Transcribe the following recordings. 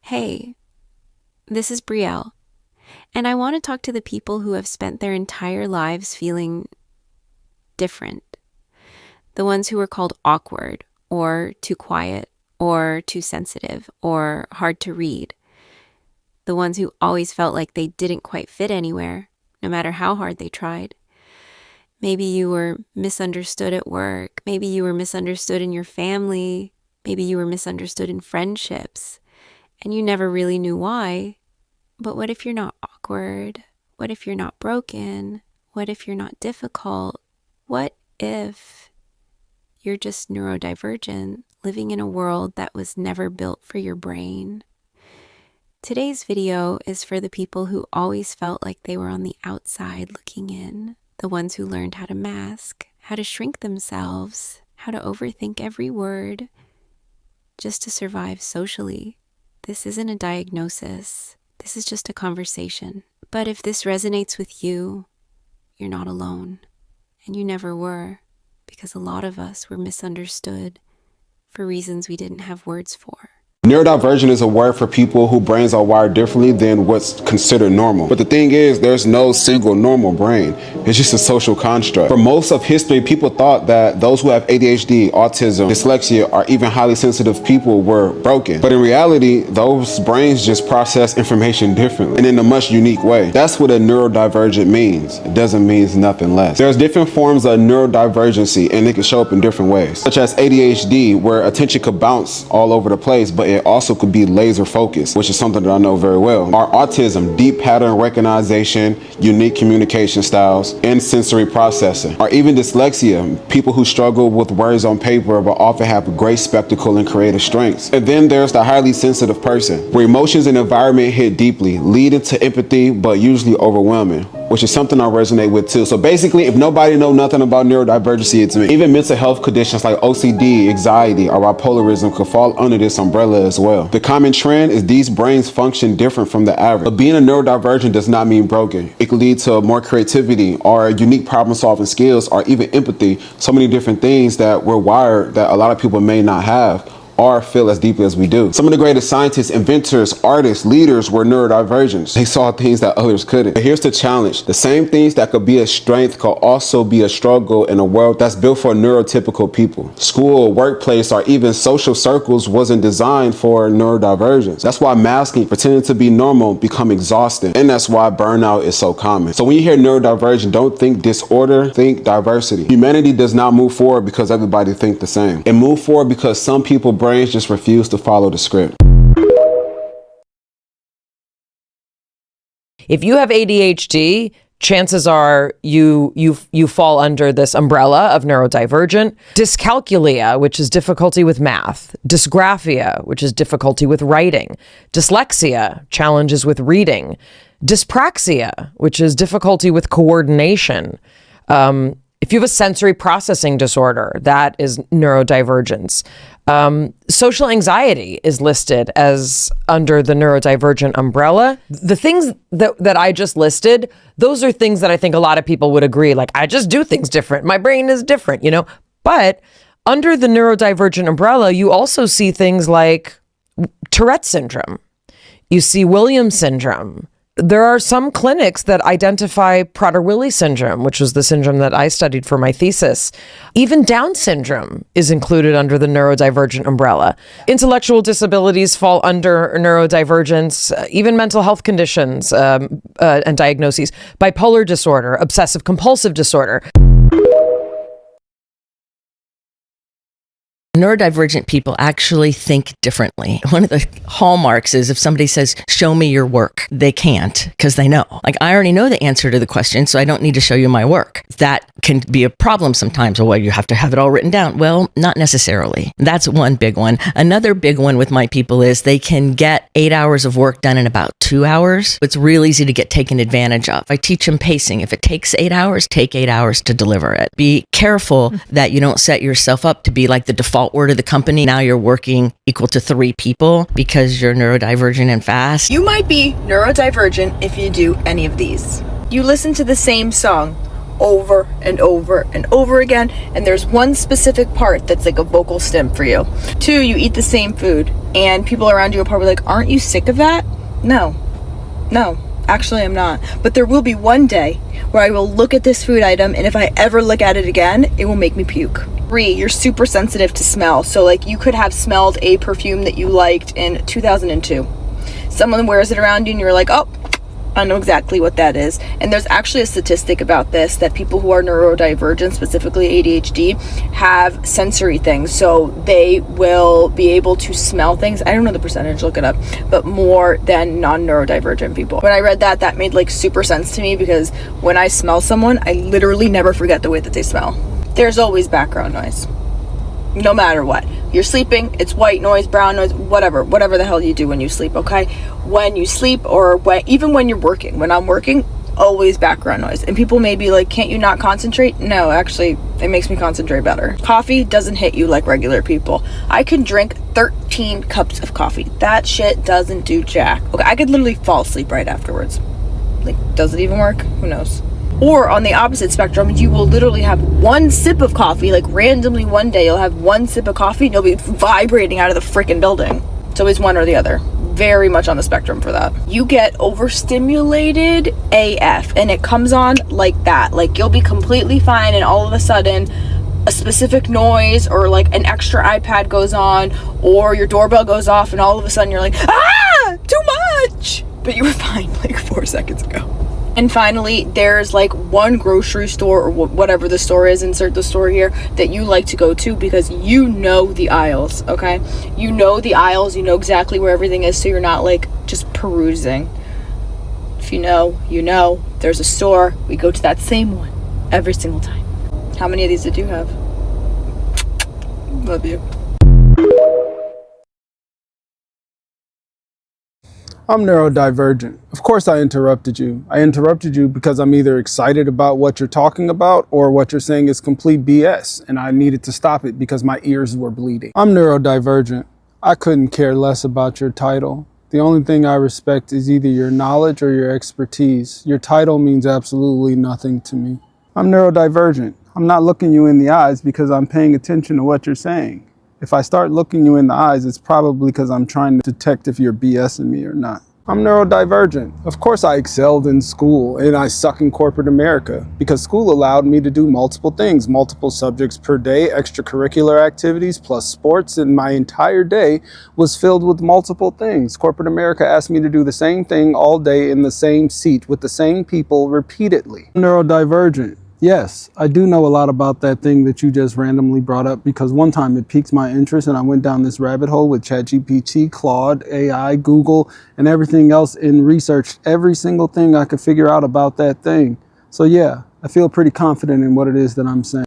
Hey, this is Brielle, and I want to talk to the people who have spent their entire lives feeling different. The ones who were called awkward, or too quiet, or too sensitive, or hard to read. The ones who always felt like they didn't quite fit anywhere, no matter how hard they tried. Maybe you were misunderstood at work. Maybe you were misunderstood in your family. Maybe you were misunderstood in friendships. And you never really knew why. But what if you're not awkward? What if you're not broken? What if you're not difficult? What if you're just neurodivergent, living in a world that was never built for your brain? Today's video is for the people who always felt like they were on the outside looking in. The ones who learned how to mask, how to shrink themselves, how to overthink every word, just to survive socially. This isn't a diagnosis. This is just a conversation. But if this resonates with you, you're not alone. And you never were, because a lot of us were misunderstood for reasons we didn't have words for. Neurodivergent is a word for people whose brains are wired differently than what's considered normal. But the thing is, there's no single normal brain. It's just a social construct. For most of history, people thought that those who have ADHD, autism, dyslexia, or even highly sensitive people were broken. But in reality, those brains just process information differently and in a much unique way. That's what a neurodivergent means. It doesn't mean nothing less. There's different forms of neurodivergency, and it can show up in different ways, such as ADHD, where attention could bounce all over the place, but it also could be laser focused, which is something that I know very well. Our autism, deep pattern recognition, unique communication styles, and sensory processing. Or even dyslexia, people who struggle with words on paper but often have great spectacle and creative strengths. And then there's the highly sensitive person, where emotions and environment hit deeply, leading to empathy but usually overwhelming, which is something I resonate with too. So basically, if nobody know nothing about neurodivergency, it's me. Even mental health conditions like OCD, anxiety, or bipolarism could fall under this umbrella as well. The common trend is these brains function different from the average. But being a neurodivergent does not mean broken. It could lead to more creativity or unique problem solving skills or even empathy. So many different things that we're wired that a lot of people may not have or feel as deeply as we do. Some of the greatest scientists, inventors, artists, leaders were neurodivergent. They saw things that others couldn't. But here's the challenge. The same things that could be a strength could also be a struggle in a world that's built for neurotypical people. School, workplace, or even social circles wasn't designed for neurodivergence. That's why masking, pretending to be normal, become exhausting. And that's why burnout is so common. So when you hear neurodivergent, don't think disorder, think diversity. Humanity does not move forward because everybody thinks the same. It moves forward because some people brains just refuse to follow the script. If you have ADHD, chances are you fall under this umbrella of neurodivergent. Dyscalculia, which is difficulty with math. Dysgraphia, which is difficulty with writing. Dyslexia, challenges with reading. Dyspraxia, which is difficulty with coordination. If you have a sensory processing disorder, that is neurodivergence. Social anxiety is listed as under the neurodivergent umbrella. The things that I just listed, those are things that I think a lot of people would agree, like, I just do things different. My brain is different, you know? But under the neurodivergent umbrella, you also see things like Tourette's syndrome. You see Williams syndrome. There are some clinics that identify Prader-Willi syndrome, which was the syndrome that I studied for my thesis. Even Down syndrome is included under the neurodivergent umbrella. Intellectual disabilities fall under neurodivergence, even mental health conditions and diagnoses, bipolar disorder, obsessive compulsive disorder. Neurodivergent people actually think differently. One of the hallmarks is if somebody says, show me your work, they can't because they know. Like, I already know the answer to the question, so I don't need to show you my work. That can be a problem sometimes. Well, you have to have it all written down. Well, not necessarily. That's one big one. Another big one with my people is they can get 8 hours of work done in about 2 hours. It's real easy to get taken advantage of. I teach them pacing. If it takes 8 hours, take 8 hours to deliver it. Be careful that you don't set yourself up to be like the default word of the company. Now you're working equal to 3 people because you're neurodivergent and fast. You might be neurodivergent if you do any of these. You listen to the same song over and over and over again, and there's one specific part that's like a vocal stim for you. 2, you eat the same food, and people around you are probably like, aren't you sick of that? No, actually I'm not. But there will be one day where I will look at this food item, and if I ever look at it again, it will make me puke. 3, you're super sensitive to smell. So like you could have smelled a perfume that you liked in 2002. Someone wears it around you and you're like, oh, I know exactly what that is. And there's actually a statistic about this, that people who are neurodivergent, specifically ADHD, have sensory things. So they will be able to smell things. I don't know the percentage, look it up, but more than non-neurodivergent people. When I read that, that made like super sense to me, because when I smell someone, I literally never forget the way that they smell. There's always background noise, no matter what. You're sleeping, it's white noise, brown noise, whatever the hell you do when you sleep, okay? When you sleep, or even when you're working. When I'm working, always background noise. And people may be like, can't you not concentrate? No, actually, it makes me concentrate better. Coffee doesn't hit you like regular people. I can drink 13 cups of coffee. That shit doesn't do jack. Okay, I could literally fall asleep right afterwards. Like, does it even work? Who knows? Or on the opposite spectrum, you will literally have one sip of coffee, like randomly one day you'll have one sip of coffee and you'll be vibrating out of the freaking building. It's always one or the other. Very much on the spectrum for that. You get overstimulated AF, and it comes on like that. Like you'll be completely fine, and all of a sudden a specific noise or like an extra iPad goes on, or your doorbell goes off, and all of a sudden you're like, ah, too much, but you were fine like 4 seconds ago. And finally, there's like one grocery store or whatever the store is, insert the store here, that you like to go to because you know the aisles, okay? You know the aisles, you know exactly where everything is, so you're not like just perusing. If you know, you know. There's a store, we go to that same one every single time. How many of these did you have? Love you. I'm neurodivergent. Of course I interrupted you. I interrupted you because I'm either excited about what you're talking about or what you're saying is complete BS, and I needed to stop it because my ears were bleeding. I'm neurodivergent. I couldn't care less about your title. The only thing I respect is either your knowledge or your expertise. Your title means absolutely nothing to me. I'm neurodivergent. I'm not looking you in the eyes because I'm paying attention to what you're saying. If I start looking you in the eyes, it's probably because I'm trying to detect if you're BSing me or not. I'm neurodivergent. Of course I excelled in school, and I suck in corporate America because school allowed me to do multiple things, multiple subjects per day, extracurricular activities, plus sports, and my entire day was filled with multiple things. Corporate America asked me to do the same thing all day in the same seat with the same people repeatedly. I'm neurodivergent. Yes, I do know a lot about that thing that you just randomly brought up because one time it piqued my interest and I went down this rabbit hole with ChatGPT, Claude, AI, Google, and everything else and researched every single thing I could figure out about that thing. So yeah, I feel pretty confident in what it is that I'm saying.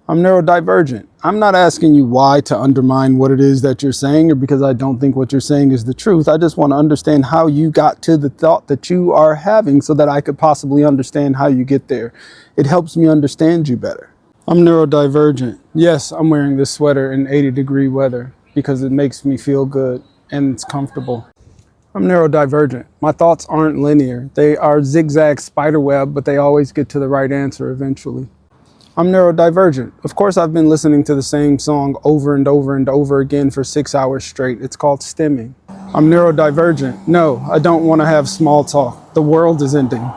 I'm neurodivergent. I'm not asking you why to undermine what it is that you're saying or because I don't think what you're saying is the truth. I just want to understand how you got to the thought that you are having so that I could possibly understand how you get there. It helps me understand you better. I'm neurodivergent. Yes, I'm wearing this sweater in 80-degree weather because it makes me feel good and it's comfortable. I'm neurodivergent. My thoughts aren't linear. They are zigzag spiderweb, but they always get to the right answer eventually. I'm neurodivergent. Of course, I've been listening to the same song over and over and over again for 6 hours straight. It's called stimming. I'm neurodivergent. No, I don't want to have small talk. The world is ending.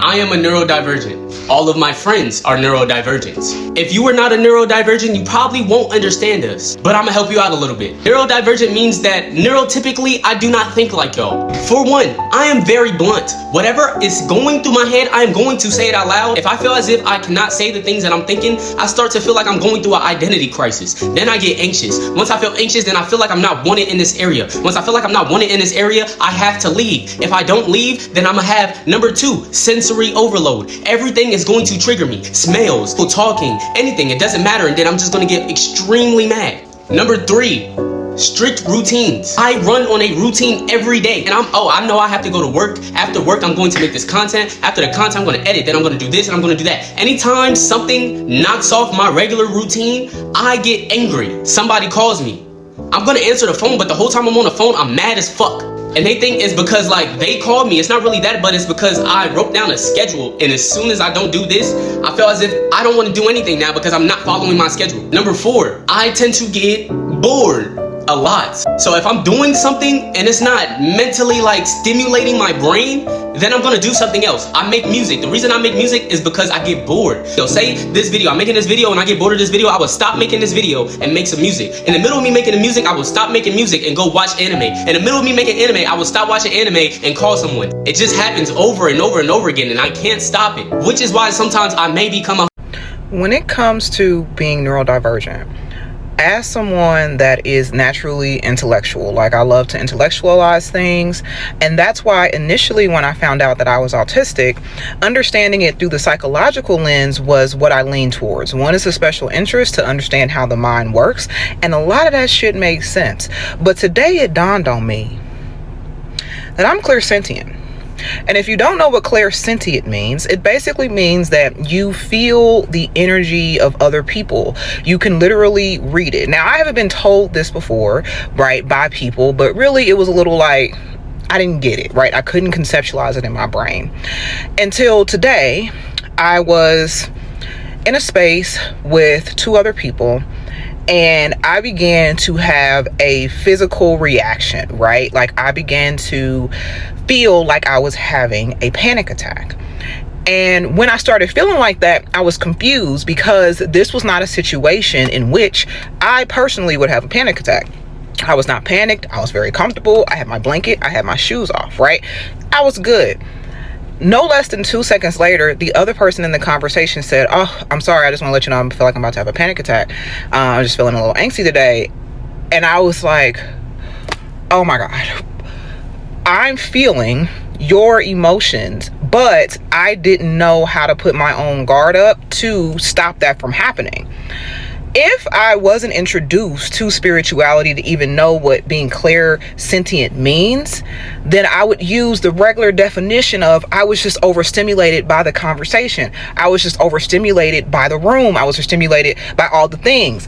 I am a neurodivergent. All of my friends are neurodivergents. If you are not a neurodivergent, you probably won't understand us, but I'm gonna help you out a little bit. Neurodivergent means that neurotypically, I do not think like y'all. For one, I am very blunt. Whatever is going through my head, I am going to say it out loud. If I feel as if I cannot say the things that I'm thinking, I start to feel like I'm going through an identity crisis. Then I get anxious. Once I feel anxious, then I feel like I'm not wanted in this area. Once I feel like I'm not wanted in this area, I have to leave. If I don't leave, then I'm gonna have number 2, sensory overload. Everything is going to trigger me. Smells, people talking, anything, it doesn't matter, and then I'm just gonna get extremely mad. Number 3, strict routines. I run on a routine every day, and I know I have to go to work. After work, I'm going to make this content. After the content, I'm gonna edit, then I'm gonna do this, and I'm gonna do that. Anytime something knocks off my regular routine, I get angry. Somebody calls me. I'm gonna answer the phone, but the whole time I'm on the phone, I'm mad as fuck. And they think it's because like they called me. It's not really that, but it's because I wrote down a schedule. And as soon as I don't do this, I feel as if I don't want to do anything now because I'm not following my schedule. Number 4, I tend to get bored a lot. So if I'm doing something and it's not mentally like stimulating my brain, then I'm gonna do something else. I make music. The reason I make music is because I get bored. So say this video, I'm making this video and I get bored of this video, I will stop making this video and make some music. In the middle of me making the music, I will stop making music and go watch anime. In the middle of me making anime, I will stop watching anime and call someone. It just happens over and over and over again, and I can't stop it, which is why sometimes I may become a... When it comes to being neurodivergent, as someone that is naturally intellectual, like I love to intellectualize things, and that's why initially when I found out that I was autistic, understanding it through the psychological lens was what I leaned towards. One is a special interest to understand how the mind works, and a lot of that shit makes sense. But today it dawned on me that I'm clairsentient. And if you don't know what clairsentient means, it basically means that you feel the energy of other people. You can literally read it. Now, I haven't been told this before, right, by people, but really it was a little like, I didn't get it, right? I couldn't conceptualize it in my brain. Until today, I was in a space with 2 other people, and I began to have a physical reaction, right? Like I began to feel like I was having a panic attack. And when I started feeling like that, I was confused because this was not a situation in which I personally would have a panic attack. I was not panicked. I was very comfortable. I had my blanket. I had my shoes off, right? I was good. No less than 2 seconds later, the other person in the conversation said, "Oh, I'm sorry. I just want to let you know I feel like I'm about to have a panic attack. I'm just feeling a little angsty today." And I was like, oh my God, I'm feeling your emotions, but I didn't know how to put my own guard up to stop that from happening. If I wasn't introduced to spirituality to even know what being clairsentient means, then I would use the regular definition of I was just overstimulated by the conversation. I was just overstimulated by the room. I was overstimulated by all the things.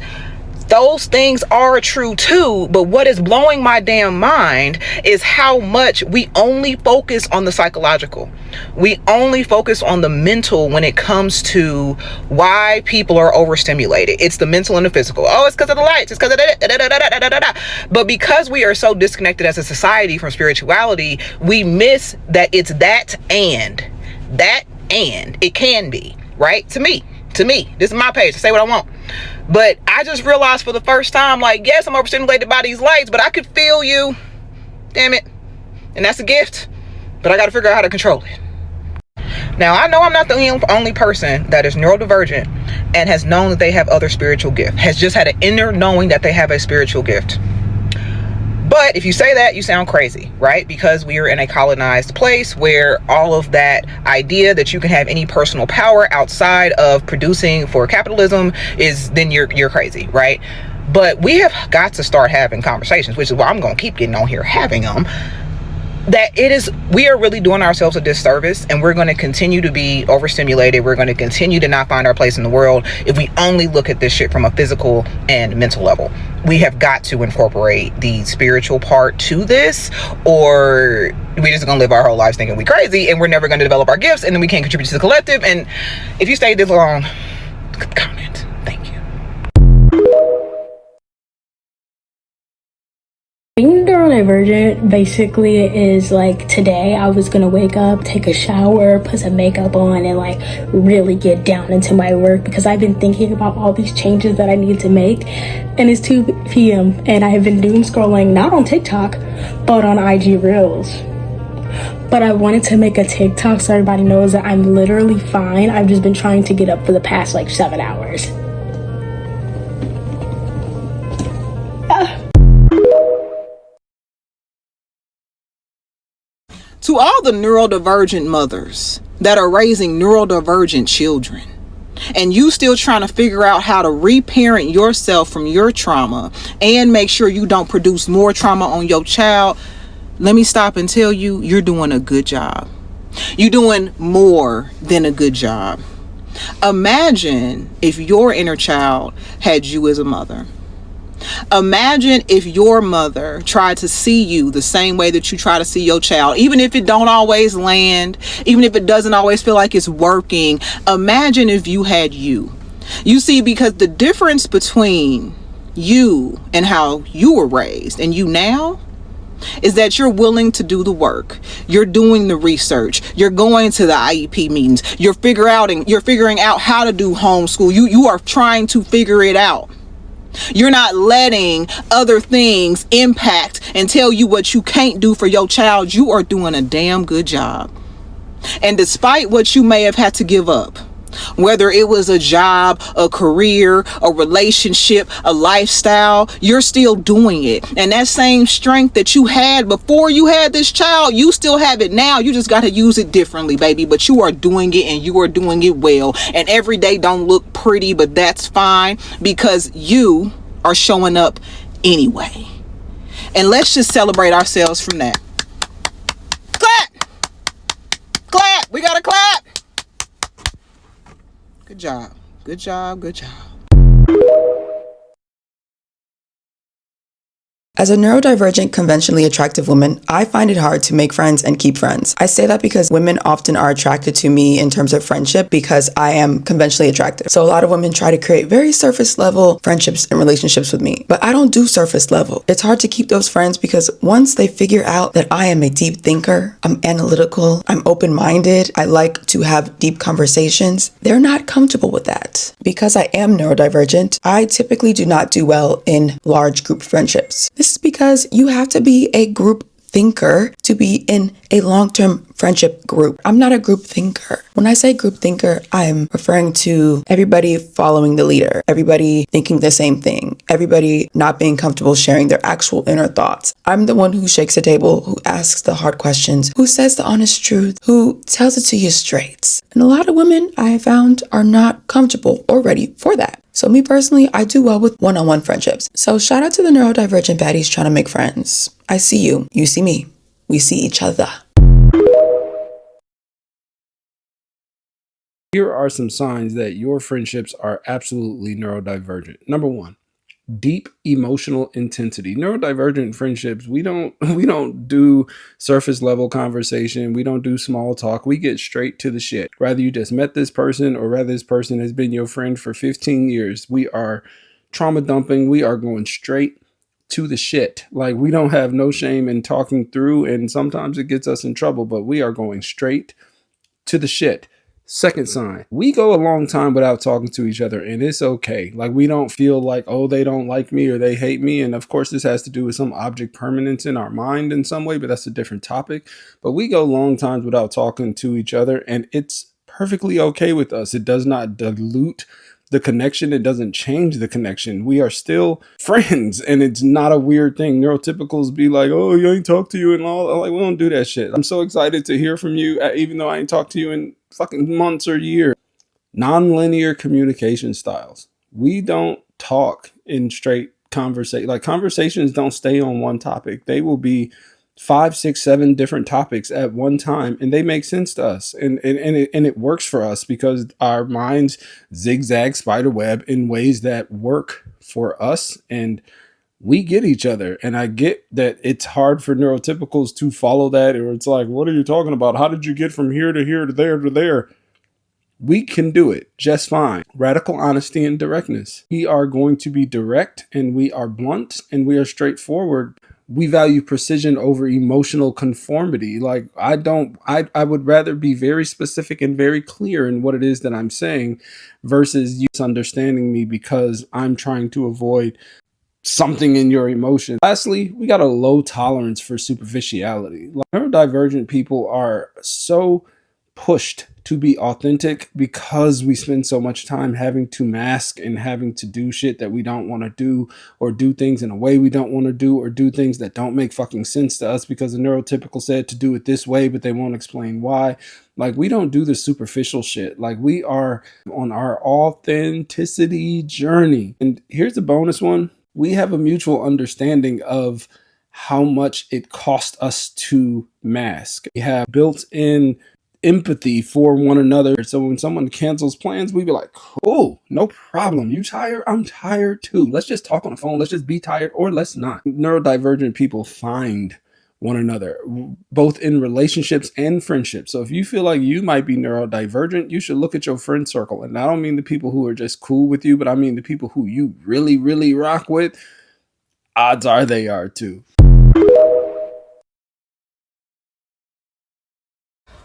Those things are true too, but what is blowing my damn mind is how much we only focus on the psychological. We only focus on the mental when it comes to why people are overstimulated. It's the mental and the physical. Oh, it's because of the lights. It's because of da. But because we are so disconnected as a society from spirituality, we miss that it's that and it can be, right? To me, this is my page. I say what I want. But I just realized for the first time, like, yes, I'm overstimulated by these lights, but I could feel you. Damn it. And that's a gift. But I got to figure out how to control it. Now, I know I'm not the only person that is neurodivergent and has known that they have other spiritual gifts, has just had an inner knowing that they have a spiritual gift. But if you say that, you sound crazy, right? Because we are in a colonized place where all of that idea that you can have any personal power outside of producing for capitalism is, then you're crazy, right? But we have got to start having conversations, which is why I'm going to keep getting on here having them. That we are really doing ourselves a disservice, and we're going to continue to be overstimulated. We're going to continue to not find our place in the world if we only look at this shit from a physical and mental level. We have got to incorporate the spiritual part to this, or we're just going to live our whole lives thinking we crazy, and we're never going to develop our gifts, and then we can't contribute to the collective. And if you stayed this long, comment. Thank you. Being neurodivergent basically is like today I was gonna wake up, take a shower, put some makeup on, and like really get down into my work because I've been thinking about all these changes that I need to make, and it's 2 p.m. and I have been doom scrolling not on TikTok but on IG Reels. But I wanted to make a TikTok so everybody knows that I'm literally fine. I've just been trying to get up for the past like 7 hours. To all the neurodivergent mothers that are raising neurodivergent children, and you still trying to figure out how to reparent yourself from your trauma and make sure you don't produce more trauma on your child, let me stop and tell you, you're doing a good job. You're doing more than a good job. Imagine if your inner child had you as a mother. Imagine if your mother tried to see you the same way that you try to see your child, even if it don't always land, even if it doesn't always feel like it's working. Imagine if you had you. You see, because the difference between you and how you were raised and you now is that you're willing to do the work. You're doing the research. You're going to the IEP meetings. You're figuring out how to do homeschool. You are trying to figure it out. You're not letting other things impact and tell you what you can't do for your child. You are doing a damn good job. And despite what you may have had to give up, whether it was a job, a career, a relationship, a lifestyle, you're still doing it. And that same strength that you had before you had this child, you still have it now. You just got to use it differently, baby. But you are doing it, and you are doing it well. And every day don't look pretty, but that's fine, because you are showing up anyway. And let's just celebrate ourselves from that. Clap! Clap! We got to clap! Good job. Good job. Good job. As a neurodivergent, conventionally attractive woman, I find it hard to make friends and keep friends. I say that because women often are attracted to me in terms of friendship because I am conventionally attractive. So a lot of women try to create very surface level friendships and relationships with me, but I don't do surface level. It's hard to keep those friends because once they figure out that I am a deep thinker, I'm analytical, I'm open-minded, I like to have deep conversations, they're not comfortable with that. Because I am neurodivergent, I typically do not do well in large group friendships. This is because you have to be a group thinker to be in a long-term friendship group. I'm not a group thinker. When I say group thinker, I'm referring to everybody following the leader, everybody thinking the same thing, everybody not being comfortable sharing their actual inner thoughts. I'm the one who shakes the table, who asks the hard questions, who says the honest truth, who tells it to you straight. And a lot of women I have found are not comfortable or ready for that. So me personally, I do well with one-on-one friendships. So shout out to the neurodivergent baddies trying to make friends. I see you. You see me. We see each other. Here are some signs that your friendships are absolutely neurodivergent. Number one, deep emotional intensity. Neurodivergent friendships, we don't do surface level conversation. We don't do small talk. We get straight to the shit. Rather you just met this person or rather this person has been your friend for 15 years. We are trauma dumping. We are going straight to the shit. Like, we don't have no shame in talking through, and sometimes it gets us in trouble, but we are going straight to the shit. Second sign, we go a long time without talking to each other, and it's okay. Like, we don't feel like, oh, they don't like me or they hate me. And of course, this has to do with some object permanence in our mind in some way, but that's a different topic. But we go long times without talking to each other, and it's perfectly okay with us. It does not dilute the connection. It doesn't change the connection. We are still friends, and it's not a weird thing. Neurotypicals be like, oh, you ain't talk to you and all. Like, we don't do that shit. I'm so excited to hear from you, even though I ain't talked to you in fucking months or years. Non-linear communication styles. We don't talk in straight conversation. Like, conversations don't stay on one topic. They will be 5, 6, 7 different topics at one time, and they make sense to us, and it works for us because our minds zigzag spider web in ways that work for us, and we get each other. And I get that it's hard for neurotypicals to follow that, or it's like, what are you talking about? How did you get from here to here to there to there? We can do it just fine. Radical honesty and directness. We are going to be direct, and we are blunt, and we are straightforward. We value precision over emotional conformity. Like, I would rather be very specific and very clear in what it is that I'm saying versus you misunderstanding me because I'm trying to avoid something in your emotion. Lastly, we got a low tolerance for superficiality. Like, neurodivergent people are so pushed to be authentic because we spend so much time having to mask and having to do shit that we don't want to do, or do things in a way we don't want to do, or do things that don't make fucking sense to us because the neurotypical said to do it this way, but they won't explain why. Like, we don't do the superficial shit. Like, we are on our authenticity journey. And here's the bonus one. We have a mutual understanding of how much it costs us to mask. We have built-in empathy for one another. So when someone cancels plans, we be like, cool, no problem. You tired? I'm tired too. Let's just talk on the phone. Let's just be tired, or let's not. Neurodivergent people find one another, both in relationships and friendships. So if you feel like you might be neurodivergent, you should look at your friend circle. And I don't mean the people who are just cool with you, but I mean the people who you really, really rock with. Odds are they are too.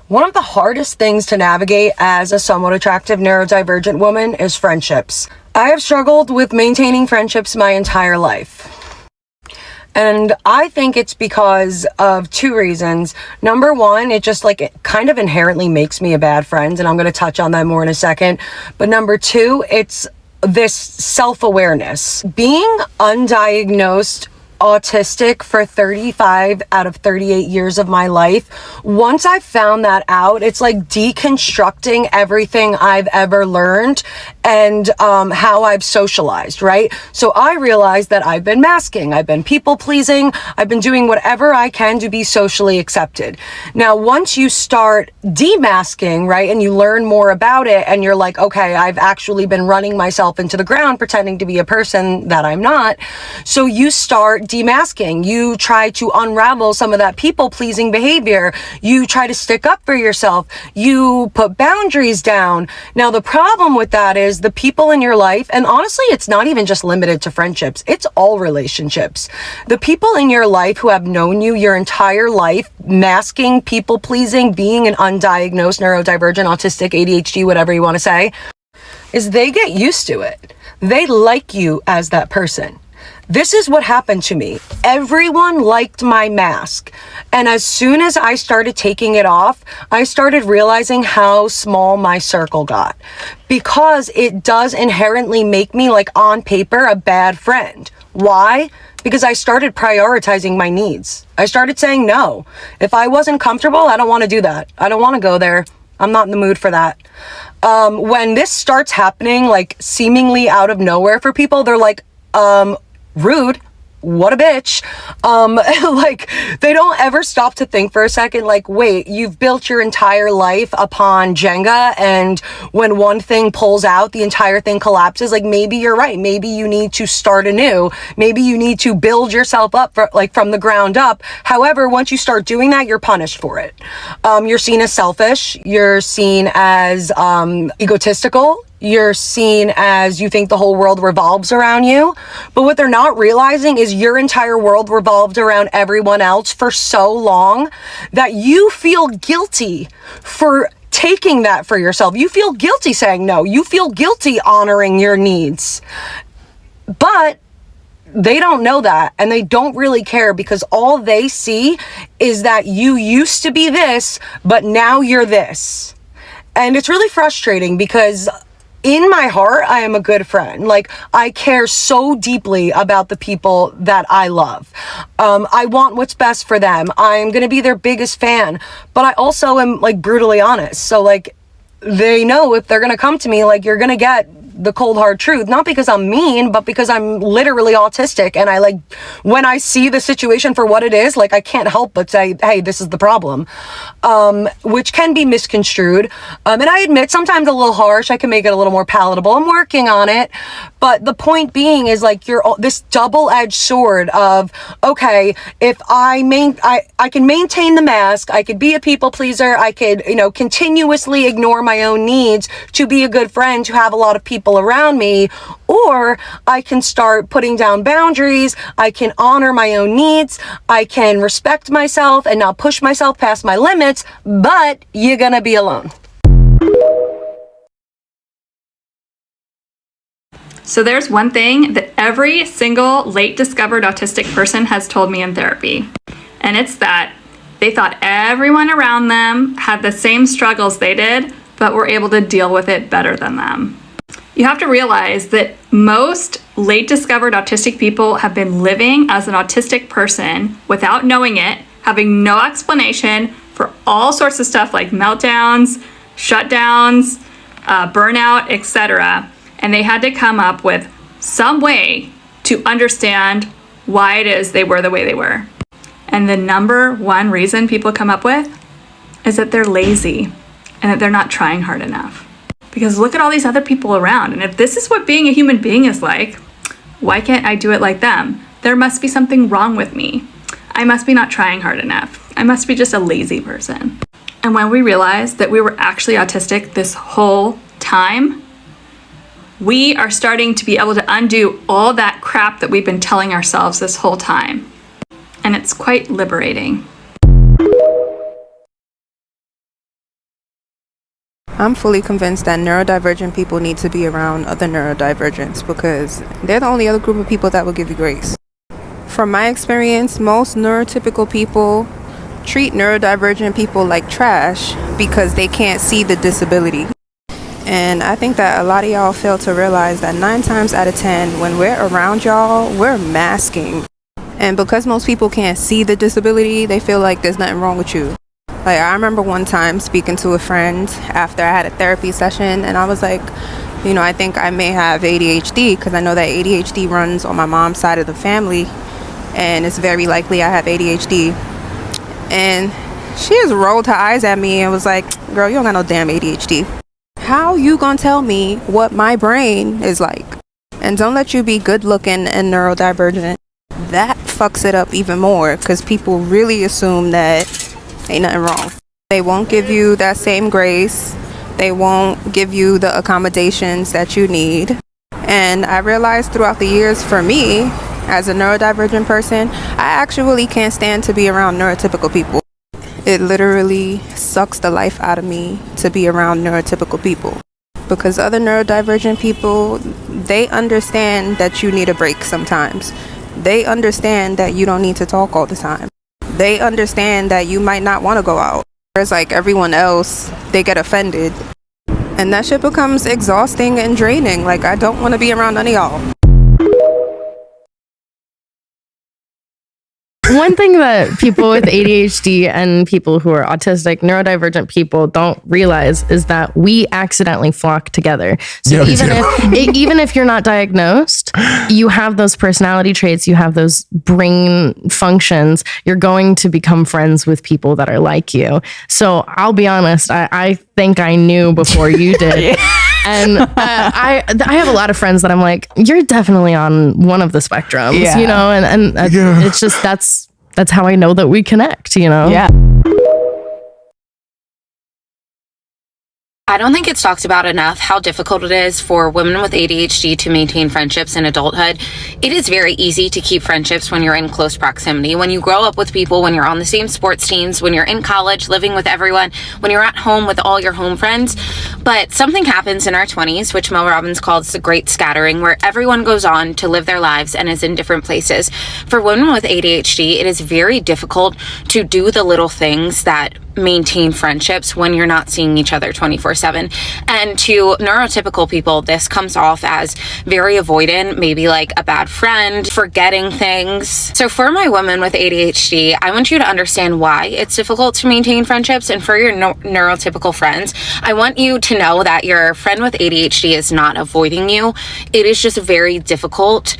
One of the hardest things to navigate as a somewhat attractive neurodivergent woman is friendships. I have struggled with maintaining friendships my entire life. And I think it's because of two reasons. Number one, it just it kind of inherently makes me a bad friend, and I'm going to touch on that more in a second. But number two, it's this self-awareness. Being undiagnosed autistic for 35 out of 38 years of my life, once I found that out, it's like deconstructing everything I've ever learned and how I've socialized, right? So I realized that I've been masking, I've been people pleasing, I've been doing whatever I can to be socially accepted. Now, once you start demasking, right, and you learn more about it, and you're like, okay, I've actually been running myself into the ground, pretending to be a person that I'm not. So you start demasking. You try to unravel some of that people-pleasing behavior. You try to stick up for yourself. You put boundaries down. Now, the problem with that is the people in your life, and honestly, it's not even just limited to friendships. It's all relationships. The people in your life who have known you your entire life, masking, people-pleasing, being an undiagnosed neurodivergent, autistic, ADHD, whatever you want to say, is they get used to it. They like you as that person. This is what happened to me. Everyone liked my mask. And as soon as I started taking it off, I started realizing how small my circle got. Because it does inherently make me, on paper, a bad friend. Why? Because I started prioritizing my needs. I started saying no. If I wasn't comfortable, I don't want to do that. I don't want to go there. I'm not in the mood for that. When this starts happening, seemingly out of nowhere for people, they're like, rude, what a bitch. They don't ever stop to think for a second, wait, you've built your entire life upon Jenga, and when one thing pulls out, the entire thing collapses. Maybe you're right. Maybe you need to start anew. Maybe you need to build yourself up from the ground up. However, once you start doing that, you're punished for it. You're seen as selfish. You're seen as egotistical. You're seen as you think the whole world revolves around you. But what they're not realizing is your entire world revolved around everyone else for so long that you feel guilty for taking that for yourself. You feel guilty saying no. You feel guilty honoring your needs. But they don't know that, and they don't really care, because all they see is that you used to be this, but now you're this. And it's really frustrating because in my heart, I am a good friend. I care so deeply about the people that I love. I want what's best for them. I'm going to be their biggest fan, but I also am brutally honest. So they know if they're going to come to me, you're going to get the cold hard truth, not because I'm mean, but because I'm literally autistic. And when I see the situation for what it is, I can't help but say, hey, this is the problem, which can be misconstrued. And I admit sometimes a little harsh. I can make it a little more palatable. I'm working on it. But the point being is you're this double-edged sword of, okay, if I can maintain the mask, I could be a people pleaser, I could, continuously ignore my own needs to be a good friend, to have a lot of people around me, or I can start putting down boundaries, I can honor my own needs, I can respect myself and not push myself past my limits, but you're gonna be alone. So there's one thing that every single late discovered autistic person has told me in therapy, and it's that they thought everyone around them had the same struggles they did, but were able to deal with it better than them. You have to realize that most late discovered autistic people have been living as an autistic person without knowing it, having no explanation for all sorts of stuff like meltdowns, shutdowns, burnout, etc. And they had to come up with some way to understand why it is they were the way they were. And the number one reason people come up with is that they're lazy. and that they're not trying hard enough. Because look at all these other people around, and if this is what being a human being is like, why can't I do it like them? There must be something wrong with me. I must be not trying hard enough. I must be just a lazy person. And when we realized that we were actually autistic this whole time, we are starting to be able to undo all that crap that we've been telling ourselves this whole time. And it's quite liberating. I'm fully convinced that neurodivergent people need to be around other neurodivergents because they're the only other group of people that will give you grace. From my experience, most neurotypical people treat neurodivergent people like trash because they can't see the disability. And I think that a lot of y'all fail to realize that 9 times out of 10, when we're around y'all, we're masking. And because most people can't see the disability, they feel like there's nothing wrong with you. Like, I remember one time speaking to a friend after I had a therapy session, and I was like, I think I may have ADHD because I know that ADHD runs on my mom's side of the family, and it's very likely I have ADHD. And she just rolled her eyes at me and was like, girl, you don't got no damn ADHD. How you gonna tell me what my brain is like? And don't let you be good looking and neurodivergent. That fucks it up even more because people really assume that ain't nothing wrong. They won't give you that same grace. They won't give you the accommodations that you need. And I realized throughout the years, for me, as a neurodivergent person, I actually can't stand to be around neurotypical people. It literally sucks the life out of me to be around neurotypical people. Because other neurodivergent people, they understand that you need a break sometimes. They understand that you don't need to talk all the time. They understand that you might not want to go out. Whereas like everyone else, they get offended. And that shit becomes exhausting and draining. Like, I don't want to be around none of y'all. One thing that people with ADHD and people who are autistic, neurodivergent people don't realize is that we accidentally flock together. So even if you're not diagnosed, you have those personality traits, you have those brain functions, you're going to become friends with people that are like you. So I'll be honest, I think I knew before you did. And I have a lot of friends that I'm like, you're definitely on one of the spectrums, and it's just, that's how I know that we connect, Yeah. I don't think it's talked about enough how difficult it is for women with ADHD to maintain friendships in adulthood. It is very easy to keep friendships when you're in close proximity, when you grow up with people, when you're on the same sports teams, when you're in college, living with everyone, when you're at home with all your home friends. But something happens in our 20s, which Mel Robbins calls the great scattering, where everyone goes on to live their lives and is in different places. For women with ADHD, it is very difficult to do the little things that maintain friendships when you're not seeing each other 24/7. And to neurotypical people, this comes off as very avoidant, maybe like a bad friend, forgetting things. So for my women with ADHD, I want you to understand why it's difficult to maintain friendships. And for your neurotypical friends, I want you to know that your friend with ADHD is not avoiding you. It is just very difficult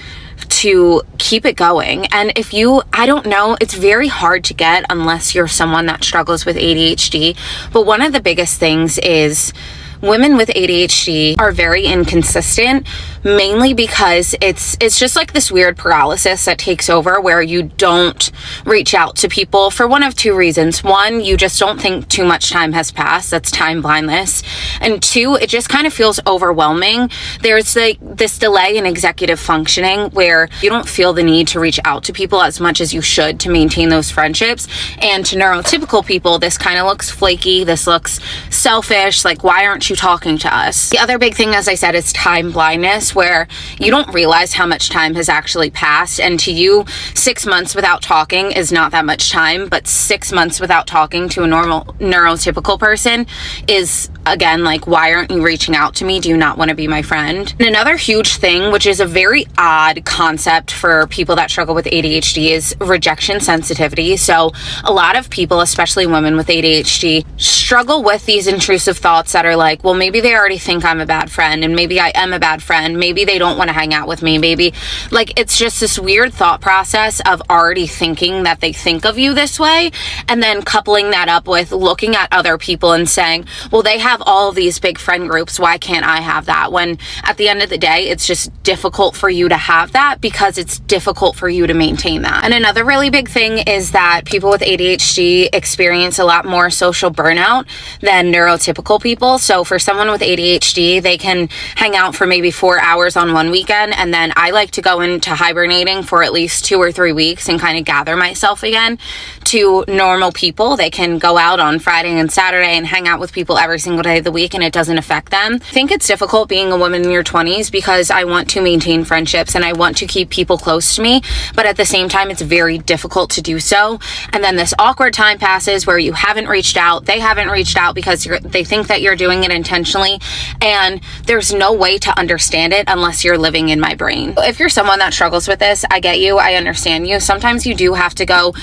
to keep it going. And I don't know, it's very hard to get unless you're someone that struggles with ADHD. But one of the biggest things is women with ADHD are very inconsistent, mainly because it's just like this weird paralysis that takes over where you don't reach out to people for one of two reasons. One, you just don't think too much time has passed. That's time blindness. And two, it just kind of feels overwhelming. There's like this delay in executive functioning where you don't feel the need to reach out to people as much as you should to maintain those friendships. And to neurotypical people, this kind of looks flaky. This looks selfish. Like, why aren't you talking to us? The other big thing, as I said, is time blindness, where you don't realize how much time has actually passed. And to you, 6 months without talking is not that much time, but 6 months without talking to a normal neurotypical person is, again, like, why aren't you reaching out to me? Do you not want to be my friend? And another huge thing, which is a very odd concept for people that struggle with ADHD, is rejection sensitivity. So a lot of people, especially women with ADHD, struggle with these intrusive thoughts that are like, like, well, maybe they already think I'm a bad friend, and maybe I am a bad friend. Maybe they don't want to hang out with me. Maybe, like, it's just this weird thought process of already thinking that they think of you this way, and then coupling that up with looking at other people and saying, well, they have all of these big friend groups. Why can't I have that? When at the end of the day, it's just difficult for you to have that because it's difficult for you to maintain that. And another really big thing is that people with ADHD experience a lot more social burnout than neurotypical people. So for someone with ADHD, they can hang out for maybe 4 hours on one weekend, and then I like to go into hibernating for at least 2 or 3 weeks and kind of gather myself again. To normal people, they can go out on Friday and Saturday and hang out with people every single day of the week, and it doesn't affect them. I think it's difficult being a woman in your 20s because I want to maintain friendships and I want to keep people close to me, but at the same time, it's very difficult to do so. And then this awkward time passes where you haven't reached out, they haven't reached out because they think that you're doing it intentionally, and there's no way to understand it unless you're living in my brain. If you're someone that struggles with this, I get you, I understand you. Sometimes you do have to go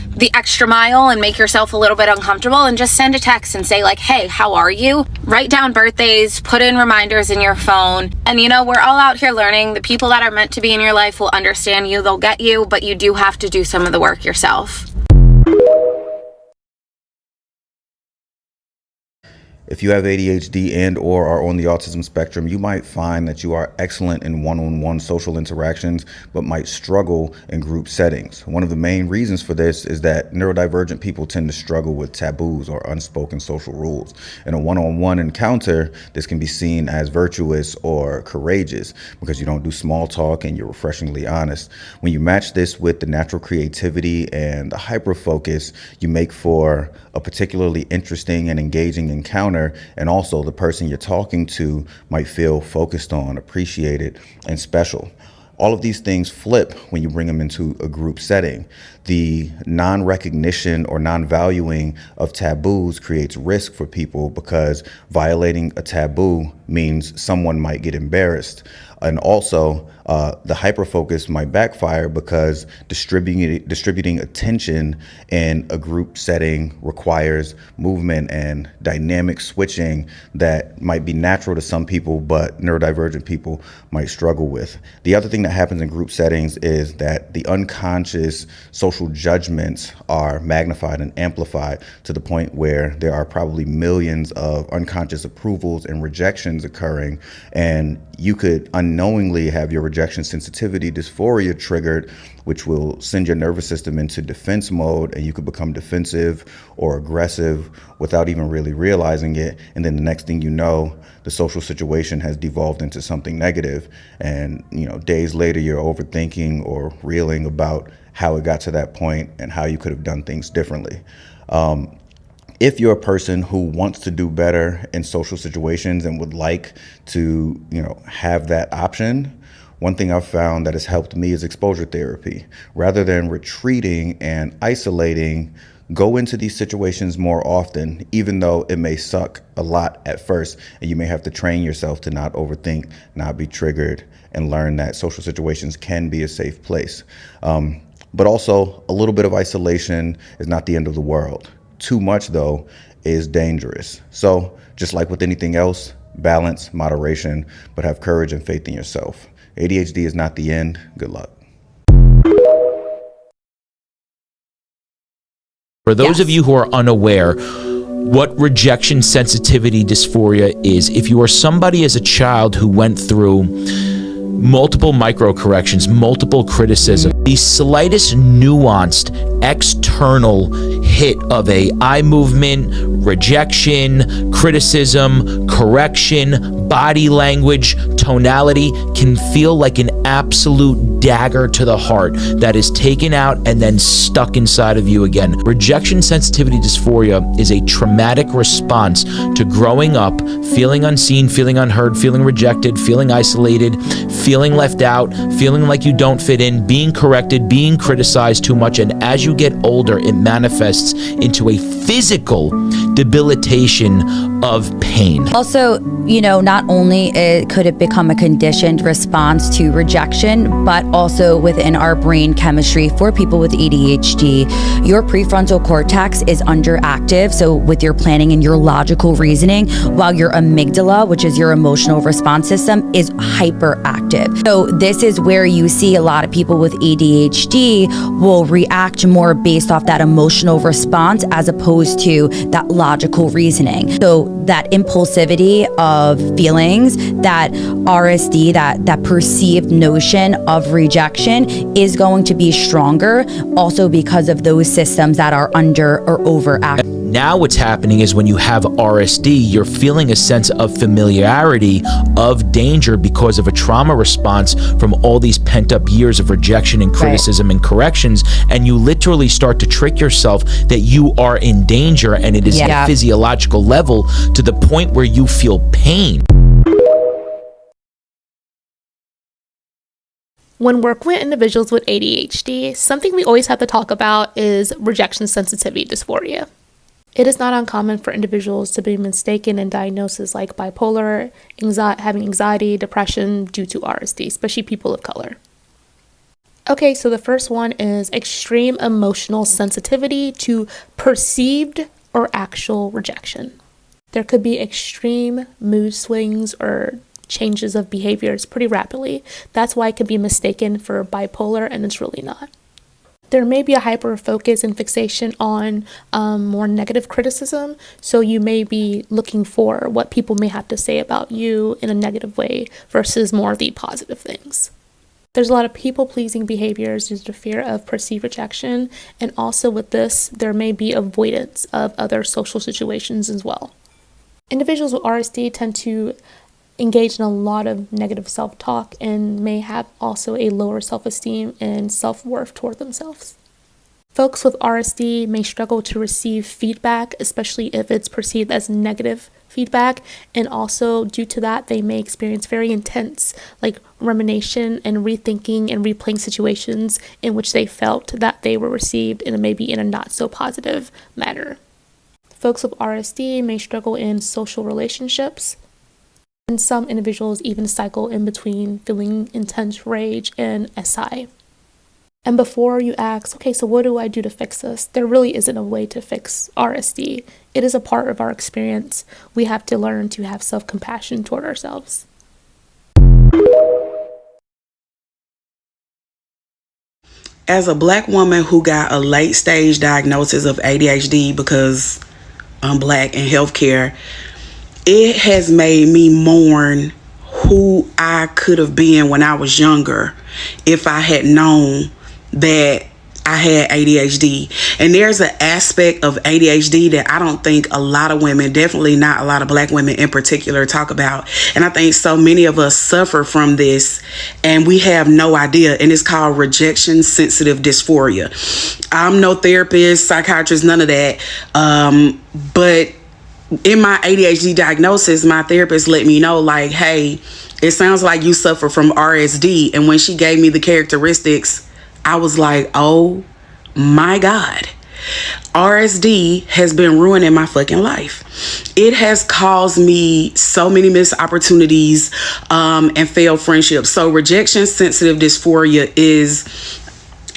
the extra mile and make yourself a little bit uncomfortable and just send a text and say like, hey, how are you? Write down birthdays, put in reminders in your phone. And you know, we're all out here learning. The people that are meant to be in your life will understand you, they'll get you, but you do have to do some of the work yourself. If you have ADHD and or are on the autism spectrum, you might find that you are excellent in one-on-one social interactions, but might struggle in group settings. One of the main reasons for this is that neurodivergent people tend to struggle with taboos or unspoken social rules. In a one-on-one encounter, this can be seen as virtuous or courageous because you don't do small talk and you're refreshingly honest. When you match this with the natural creativity and the hyper-focus, you make for a particularly interesting and engaging encounter, and also the person you're talking to might feel focused on, appreciated, and special. All of these things flip when you bring them into a group setting. The non-recognition or non-valuing of taboos creates risk for people because violating a taboo means someone might get embarrassed. And also, the hyperfocus might backfire because distributing attention in a group setting requires movement and dynamic switching that might be natural to some people, but neurodivergent people might struggle with. The other thing that happens in group settings is that the unconscious social judgments are magnified and amplified to the point where there are probably millions of unconscious approvals and rejections occurring, and you could unknowingly have your rejection sensitivity dysphoria triggered, which will send your nervous system into defense mode, and you could become defensive or aggressive without even really realizing it. And then the next thing you know, the social situation has devolved into something negative. And, you know, days later, you're overthinking or reeling about how it got to that point and how you could have done things differently. If you're a person who wants to do better in social situations and would like to, you know, have that option, one thing I've found that has helped me is exposure therapy. Rather than retreating and isolating, go into these situations more often, even though it may suck a lot at first, and you may have to train yourself to not overthink, not be triggered, and learn that social situations can be a safe place. But also, a little bit of isolation is not the end of the world. Too much, though, is dangerous. So just like with anything else, balance, moderation, but have courage and faith in yourself. ADHD is not the end. Good luck. For those of you who are unaware, what rejection sensitivity dysphoria is, if you are somebody as a child who went through multiple microcorrections, multiple criticism, the slightest nuanced external hit of a eye movement, rejection, criticism, correction, body language, tonality can feel like an absolute dagger to the heart that is taken out and then stuck inside of you again. Rejection sensitivity dysphoria is a traumatic response to growing up, feeling unseen, feeling unheard, feeling rejected, feeling isolated, feeling left out, feeling like you don't fit in, being corrected, being criticized too much. And as you get older, it manifests into a physical debilitation of pain. Also, not only could it become a conditioned response to rejection, but also within our brain chemistry for people with ADHD, your prefrontal cortex is underactive. So with your planning and your logical reasoning, while your amygdala, which is your emotional response system, is hyperactive. So this is where you see a lot of people with ADHD will react more based off that emotional response as opposed to that logical reasoning. So that impulsivity of feelings, that RSD, that perceived notion of rejection is going to be stronger also because of those systems that are under or overactive. Now what's happening is when you have RSD, you're feeling a sense of familiarity, of danger because of a trauma response from all these pent up years of rejection and criticism and corrections. And you literally start to trick yourself that you are in danger, and it is at a physiological level to the point where you feel pain. When working with individuals with ADHD, something we always have to talk about is rejection sensitivity dysphoria. It is not uncommon for individuals to be mistaken in diagnoses like bipolar, having anxiety, depression due to RSD, especially people of color. Okay, so the first one is extreme emotional sensitivity to perceived or actual rejection. There could be extreme mood swings or changes of behaviors pretty rapidly. That's why it could be mistaken for bipolar, and it's really not. There may be a hyper focus and fixation on more negative criticism. So you may be looking for what people may have to say about you in a negative way versus more of the positive things. There's a lot of people-pleasing behaviors due to fear of perceived rejection. And also with this, there may be avoidance of other social situations as well. Individuals with RSD tend to engage in a lot of negative self-talk and may have also a lower self-esteem and self-worth toward themselves. Folks with RSD may struggle to receive feedback, especially if it's perceived as negative feedback, and also due to that, they may experience very intense rumination and rethinking and replaying situations in which they felt that they were received and maybe in a not so positive manner. Folks with RSD may struggle in social relationships. And some individuals even cycle in between feeling intense rage and SI. And before you ask, okay, so what do I do to fix this? There really isn't a way to fix RSD. It is a part of our experience. We have to learn to have self-compassion toward ourselves. As a Black woman who got a late stage diagnosis of ADHD because I'm Black in healthcare, it has made me mourn who I could have been when I was younger if I had known that I had ADHD. And there's an aspect of ADHD that I don't think a lot of women, definitely not a lot of Black women in particular, talk about. And I think so many of us suffer from this and we have no idea. And it's called rejection sensitive dysphoria. I'm no therapist, psychiatrist, none of that. But in my ADHD diagnosis, my therapist let me know, hey, it sounds like you suffer from RSD. And when she gave me the characteristics, I was like, oh my God. RSD has been ruining my fucking life. It has caused me so many missed opportunities and failed friendships. So rejection sensitive dysphoria is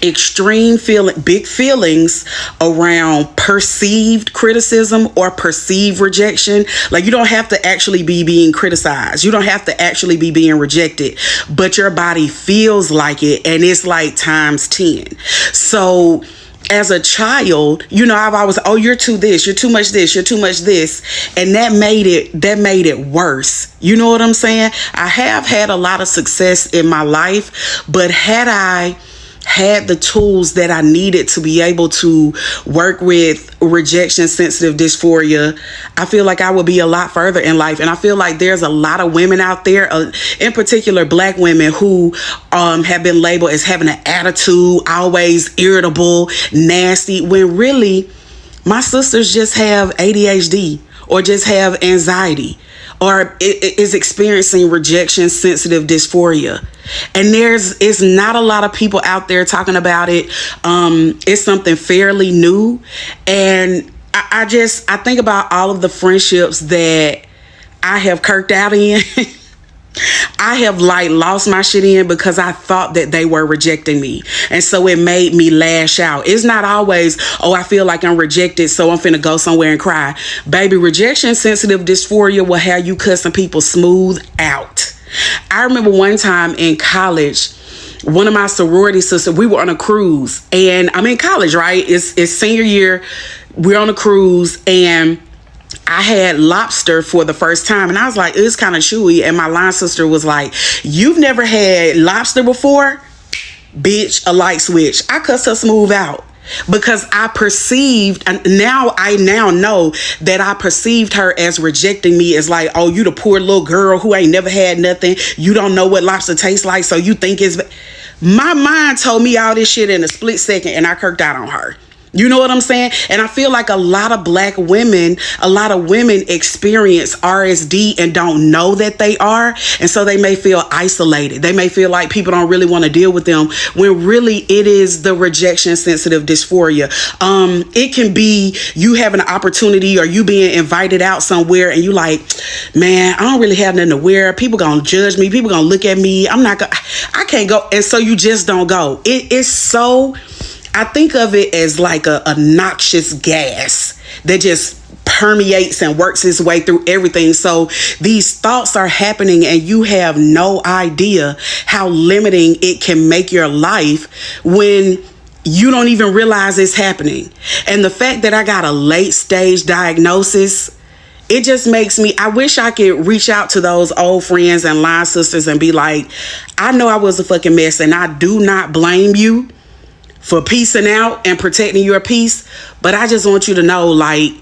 big feelings around perceived criticism or perceived rejection. You don't have to actually be being criticized. You don't have to actually be being rejected, but your body feels like it, and it's times 10. So as a child, I've always, you're too this, you're too much this, you're too much this. And that made it worse. You know what I'm saying? I have had a lot of success in my life, but had I had the tools that I needed to be able to work with rejection sensitive dysphoria, I feel like I would be a lot further in life. And I feel like there's a lot of women out there, in particular Black women, who have been labeled as having an attitude, always irritable, nasty, when really my sisters just have ADHD or just have anxiety or is experiencing rejection sensitive dysphoria. And it's not a lot of people out there talking about it. It's something fairly new. And I think about all of the friendships that I have kirked out in. I have lost my shit in because I thought that they were rejecting me. And so it made me lash out. It's not always, oh, I feel like I'm rejected, so I'm finna go somewhere and cry. Baby, rejection sensitive dysphoria will have you cussing people smooth out. I remember one time in college, one of my sorority sisters, we were on a cruise, and I'm in college, right? It's senior year. We're on a cruise, and I had lobster for the first time, and I was like, it's kind of chewy. And my line sister was like, you've never had lobster before? Bitch, a light switch. I cussed her smooth out because I perceived, and I now know that I perceived her as rejecting me as like, oh, you the poor little girl who ain't never had nothing. You don't know what lobster tastes like, so you think it's... My mind told me all this shit in a split second, and I kirked out on her. You know what I'm saying? And I feel like a lot of women experience RSD and don't know that they are. And so they may feel isolated. They may feel like people don't really want to deal with them, when really it is the rejection sensitive dysphoria. It can be you having an opportunity or you being invited out somewhere and you like, man, I don't really have nothing to wear. People gonna judge me. People gonna look at me. I can't go. And so you just don't go. It is so... I think of it as like a noxious gas that just permeates and works its way through everything. So these thoughts are happening and you have no idea how limiting it can make your life when you don't even realize it's happening. And the fact that I got a late stage diagnosis, it just makes me, I wish I could reach out to those old friends and line sisters and be like, I know I was a fucking mess and I do not blame you for peacing out and protecting your peace, but I just want you to know, like,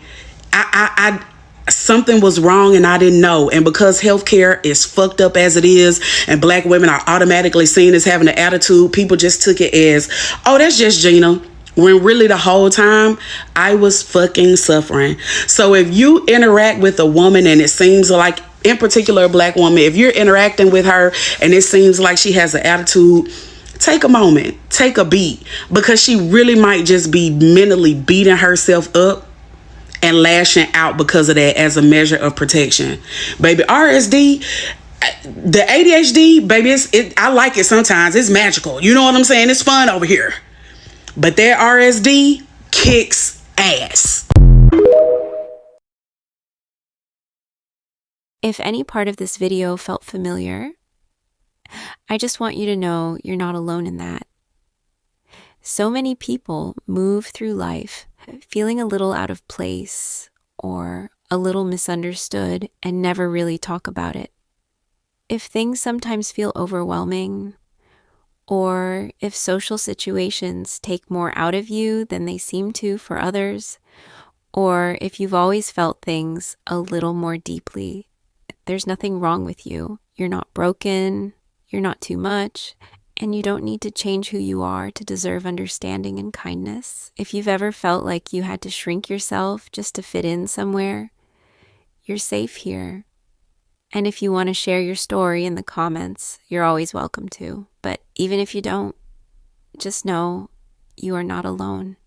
I something was wrong and I didn't know. And because healthcare is fucked up as it is, and Black women are automatically seen as having an attitude, people just took it as, oh, that's just Gina. When really the whole time I was fucking suffering. So if you interact with a woman and it seems like, in particular a Black woman, if you're interacting with her and it seems like she has an attitude, take a moment, take a beat, because she really might just be mentally beating herself up and lashing out because of that as a measure of protection. Baby, RSD, the ADHD, baby, I like it sometimes. It's magical. You know what I'm saying? It's fun over here. But that RSD kicks ass. If any part of this video felt familiar, I just want you to know you're not alone in that. So many people move through life feeling a little out of place or a little misunderstood and never really talk about it. If things sometimes feel overwhelming, or if social situations take more out of you than they seem to for others, or if you've always felt things a little more deeply, there's nothing wrong with you. You're not broken. You're not too much, and you don't need to change who you are to deserve understanding and kindness. If you've ever felt like you had to shrink yourself just to fit in somewhere, you're safe here. And if you want to share your story in the comments, you're always welcome to. But even if you don't, just know you are not alone.